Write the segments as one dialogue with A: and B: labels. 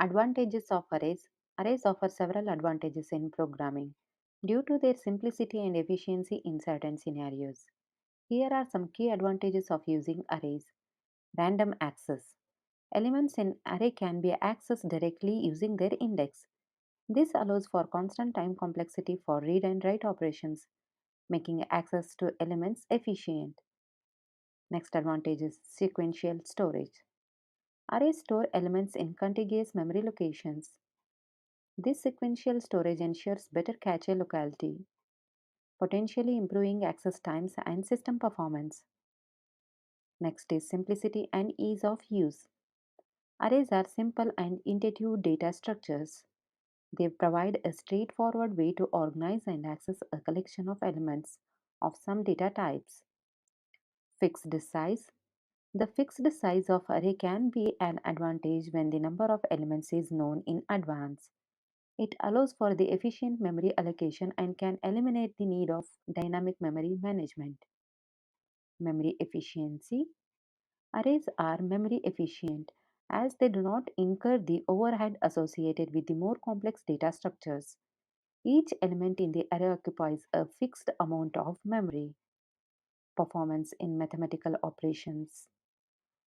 A: Advantages of arrays. Arrays offer several advantages in programming due to their simplicity and efficiency in certain scenarios. Here are some key advantages of using arrays. Random access. Elements in array can be accessed directly using their index. This allows for constant time complexity for read and write operations, making access to elements efficient. Next advantage is sequential storage. Arrays store elements in contiguous memory locations. This sequential storage ensures better cache locality, potentially improving access times and system performance. Next is simplicity and ease of use. Arrays are simple and intuitive data structures. They provide a straightforward way to organize and access a collection of elements of some data types. Fixed size. The fixed size of array can be an advantage when the number of elements is known in advance. It allows for the efficient memory allocation and can eliminate the need of dynamic memory management. Memory efficiency. Arrays are memory efficient as they do not incur the overhead associated with the more complex data structures. Each element in the array occupies a fixed amount of memory. Performance in mathematical operations.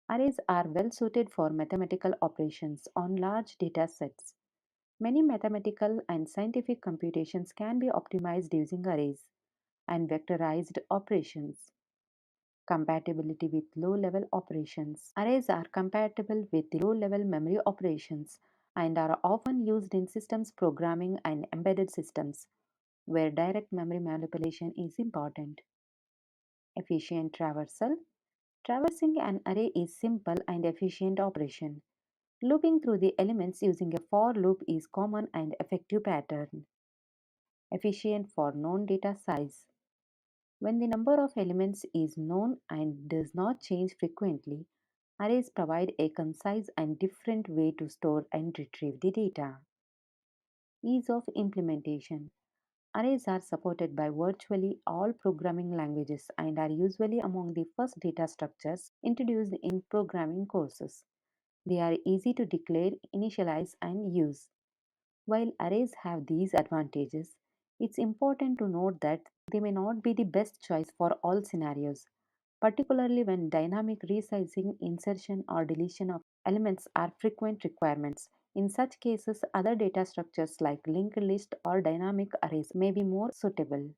A: Arrays are well suited for mathematical operations on large data sets. Many mathematical and scientific computations can be optimized using arrays and vectorized operations. Compatibility with low level operations. Arrays are compatible with low level memory operations and are often used in systems programming and embedded systems where direct memory manipulation is important. Efficient traversal. Traversing an array is simple and efficient operation. Looping through the elements using a for loop is common and effective pattern. Efficient for known data size. When the number of elements is known and does not change frequently, arrays provide a concise and different way to store and retrieve the data. Ease of implementation. Arrays are supported by virtually all programming languages and are usually among the first data structures introduced in programming courses. They are easy to declare, initialize, and use. While arrays have these advantages, it's important to note that they may not be the best choice for all scenarios, particularly when dynamic resizing, insertion, or deletion of elements are frequent requirements. In such cases, other data structures like linked list or dynamic arrays may be more suitable.